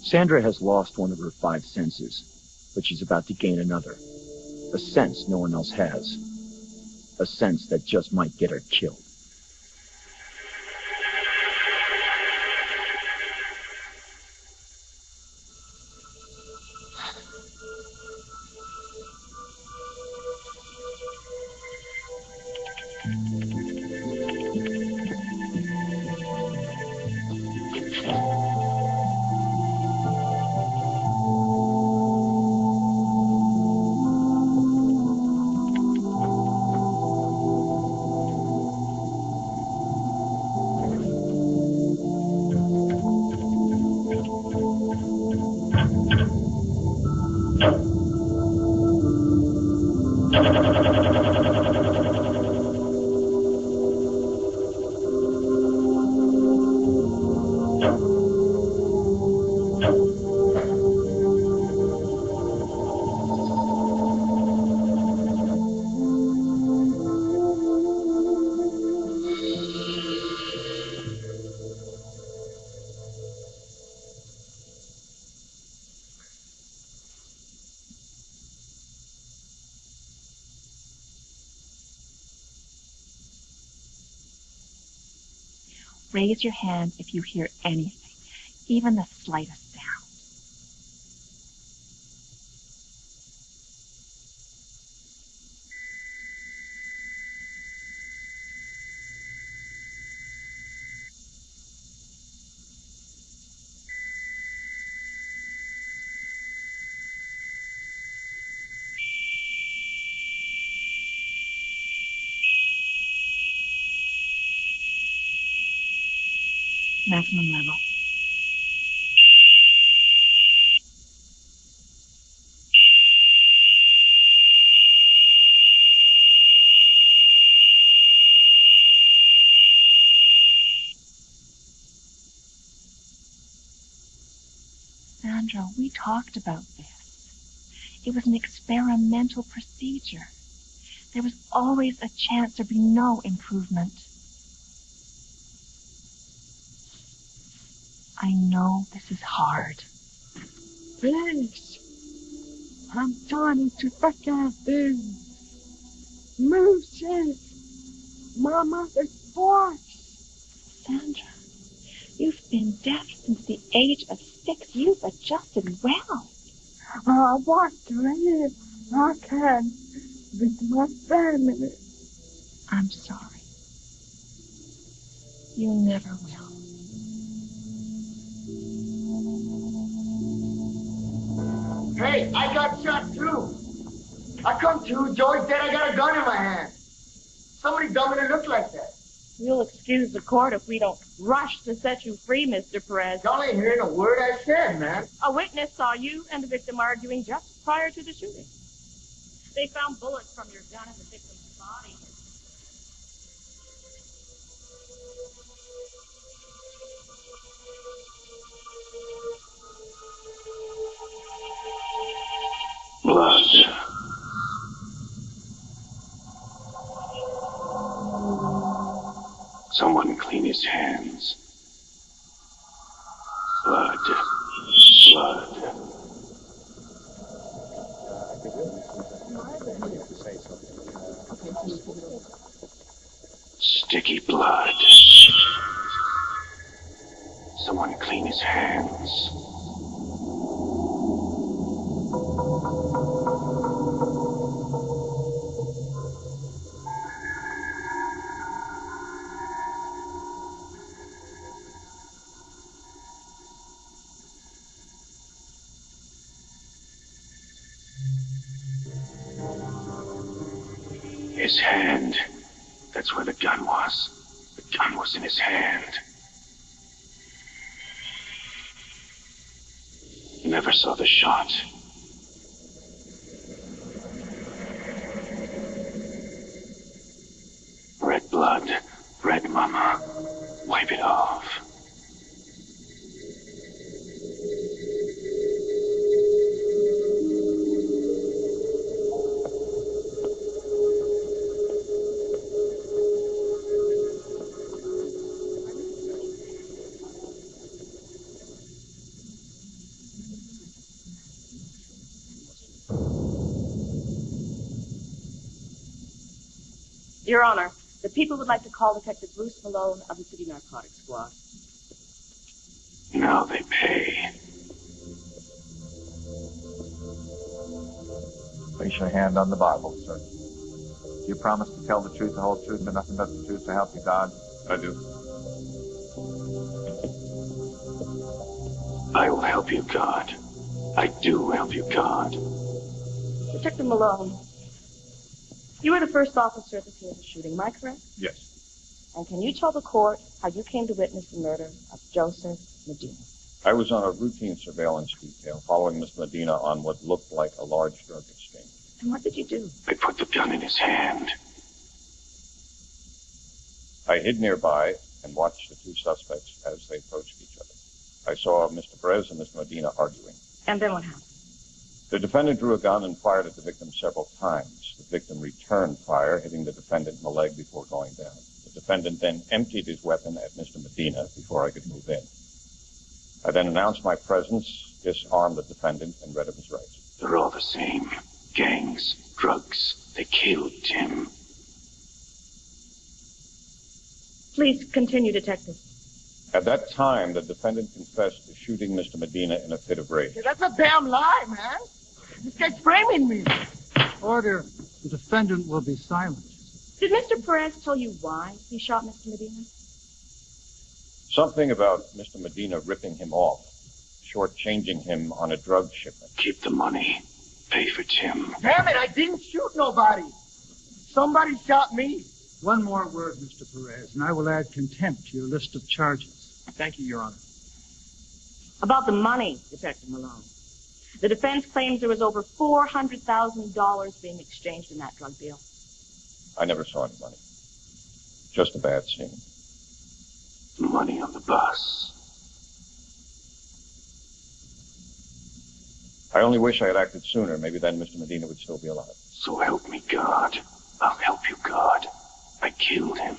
Sandra has lost one of her 5 senses, but she's about to gain another. A sense no one else has. A sense that just might get her killed. Raise your hand if you hear anything, even the slightest sound. Maximum level. Sandra, we talked about this. It was an experimental procedure. There was always a chance there'd be no improvement. I know this is hard. Please. I'm trying to fucking do. Music. Mama is voice. Sandra, you've been deaf since the age of 6. You've adjusted well. I want to live. I can. With my family. I'm sorry. You never will. Hey, I got shot too. I come to, George said I got a gun in my hand. Somebody dumb it look like that. You'll excuse the court if we don't rush to set you free, Mr. Perez. Y'all ain't hearing a word I said, man. A witness saw you and the victim arguing just prior to the shooting. They found bullets from your gun in the victim's body. Blood. Someone clean his hands. Blood. Blood. Sticky blood. Someone clean his hands. His hand. That's where the gun was. The gun was in his hand. Never saw the shot. Red blood. Red mama. Wipe it off. Your Honor, the people would like to call Detective Bruce Malone of the City Narcotics Squad. Now they pay. Place your hand on the Bible, sir. Do you promise to tell the truth, the whole truth, and nothing but the truth to help you God? I do. I will help you, God. I do help you, God. Detective Malone, you were the first officer at the scene of the shooting, am I correct? Yes. And can you tell the court how you came to witness the murder of Joseph Medina? I was on a routine surveillance detail following Miss Medina on what looked like a large drug exchange. And what did you do? I put the gun in his hand. I hid nearby and watched the two suspects as they approached each other. I saw Mr. Perez and Miss Medina arguing. And then what happened? The defendant drew a gun and fired at the victim several times. The victim returned fire, hitting the defendant in the leg before going down. The defendant then emptied his weapon at Mr. Medina before I could move in. I then announced my presence, disarmed the defendant, and read of his rights. They're all the same. Gangs, drugs. They killed Tim. Please continue, Detective. At that time, the defendant confessed to shooting Mr. Medina in a fit of rage. Hey, that's a damn lie, man. This guy's framing me. Order. The defendant will be silent. Did Mr. Perez tell you why he shot Mr. Medina? Something about Mr. Medina ripping him off, shortchanging him on a drug shipment. Keep the money. Pay for Tim. Damn it, I didn't shoot nobody. Somebody shot me. One more word, Mr. Perez, and I will add contempt to your list of charges. Thank you, Your Honor. About the money, Detective Malone. The defense claims there was over $400,000 being exchanged in that drug deal. I never saw any money. Just a bad scene. Money on the bus. I only wish I had acted sooner. Maybe then Mr. Medina would still be alive. So help me, God. I'll help you, God. I killed him.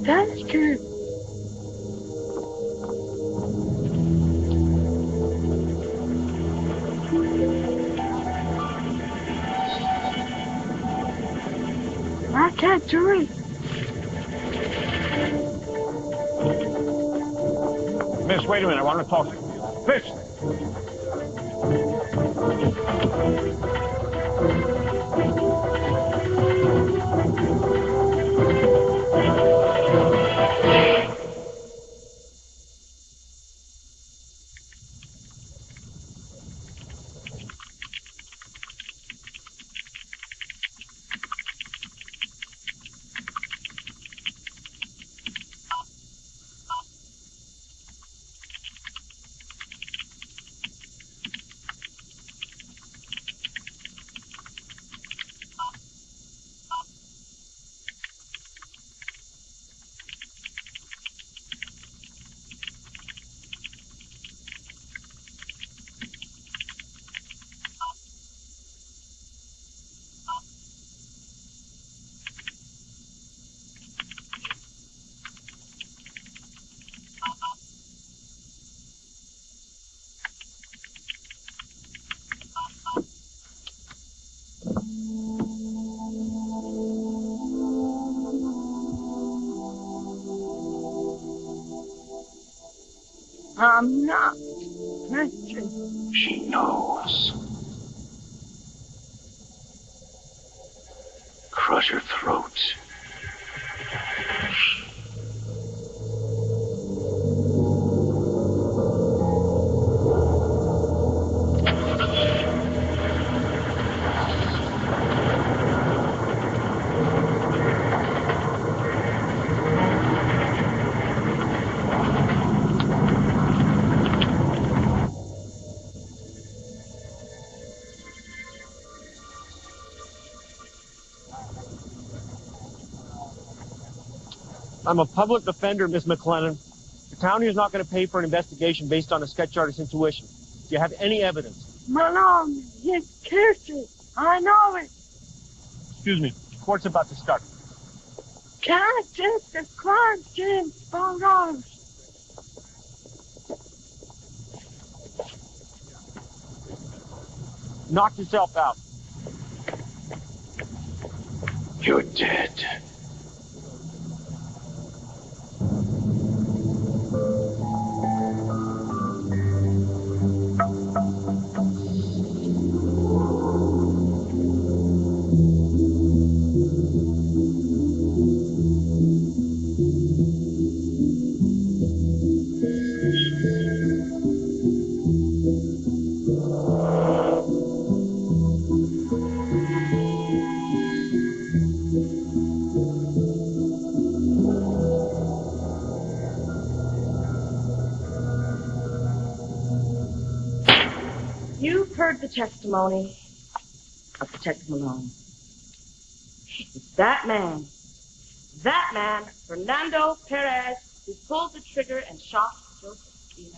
That's good. I can't do it. Miss, wait a minute. I want to talk to you. Miss! I'm not Christian. She knows. Crush her throat. I'm a public defender, Miss McLennan. The county is not going to pay for an investigation based on a sketch artist's intuition. Do you have any evidence? Malone, he's guilty. I know it. Excuse me. Court's about to start. Can't take the crime scene photos. Knock yourself out. You're dead. You've heard the testimony of Detective Malone. It's that man, Fernando Perez, who pulled the trigger and shot Josephina.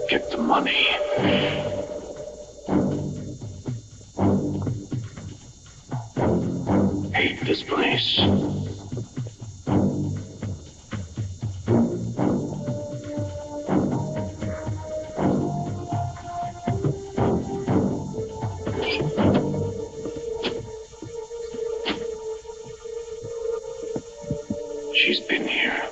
Get the money. Hate this place. She's been here.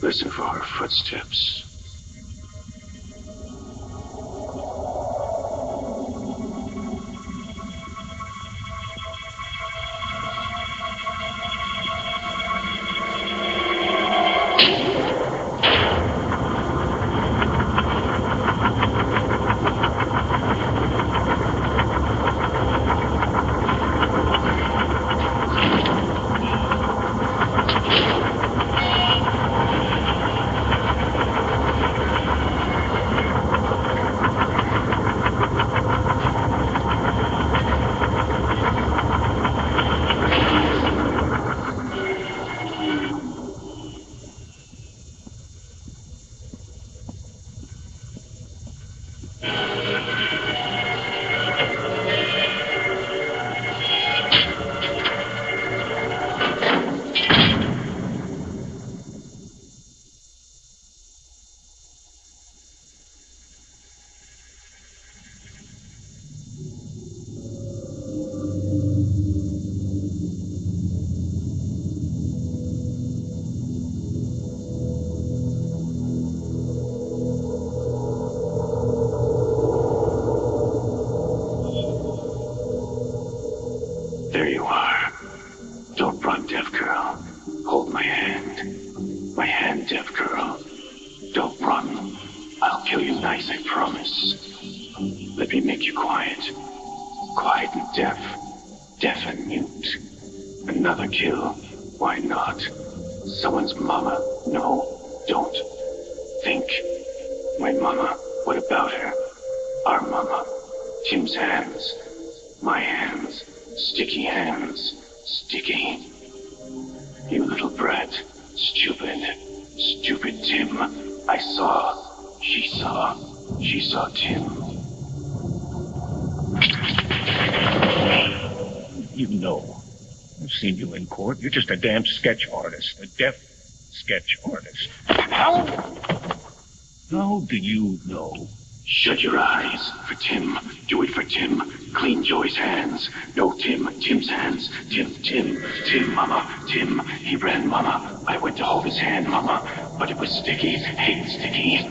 Listen for her footsteps. Yes. Let me make you quiet. Quiet and deaf. Deaf and mute. Another kill. Why not? Someone's mama. No, don't. Think. My mama. What about her? Our mama. Tim's hands. My hands. Sticky hands. Sticky. You little brat. Stupid. Stupid Tim. I saw. She saw. She saw Tim. You know. I've seen you in court. You're just a damn sketch artist. A deaf sketch artist. How do you know? Shut your eyes. For Tim. Do it for Tim. Clean Joy's hands. No, Tim. Tim's hands. Tim, Mama. Tim. He ran, Mama. I went to hold his hand, Mama. But it was sticky. Hate sticky.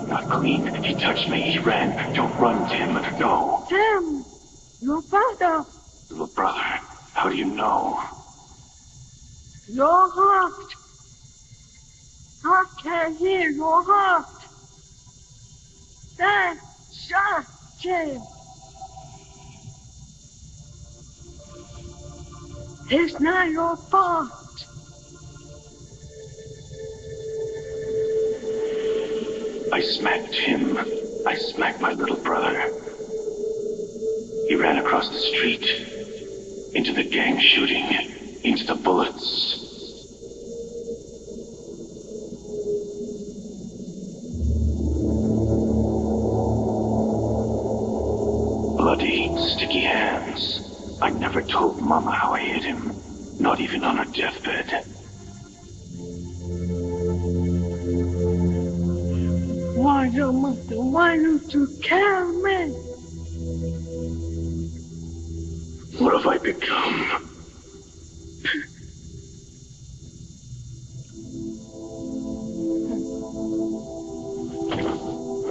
Not clean. He touched me. He ran. Don't run, Tim. No. Tim, your brother. Little brother. How do you know? Your heart. I can hear your heart. That shot, Tim. It's not your fault. I smacked him. I smacked my little brother. He ran across the street. Into the gang shooting. Into the bullets. Bloody, sticky hands. I never told Mama how I hit him. Not even on her deathbed. Why don't you kill me? What have I become?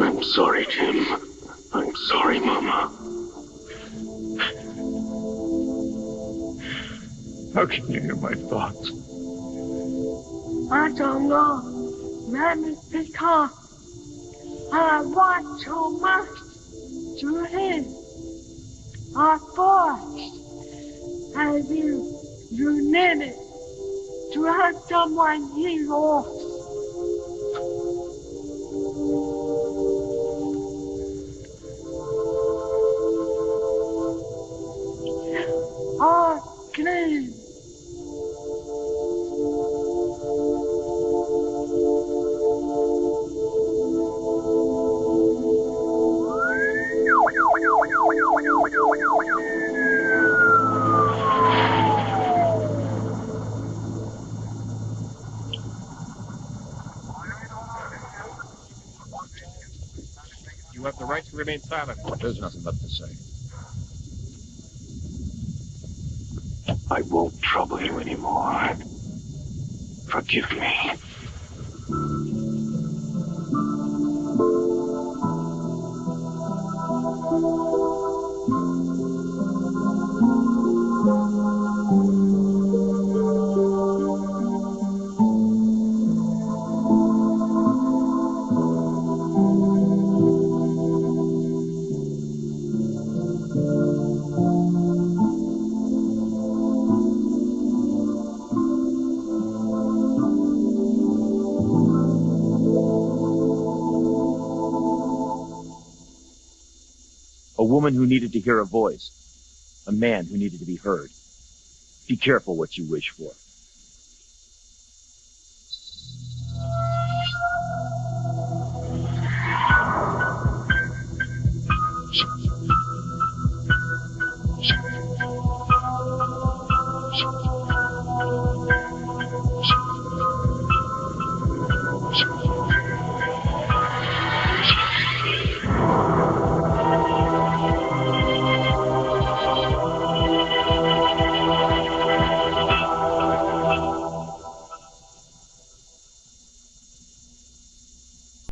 I'm sorry, Tim. I'm sorry, Mama. How can you hear my thoughts? I don't know. Maybe because I want so much to him. I forced. And you need it to have someone he lost. Oh, clean. You have the right to remain silent. There's nothing left to say. I won't trouble you anymore. Forgive me. A woman who needed to hear a voice. A man who needed to be heard. Be careful what you wish for.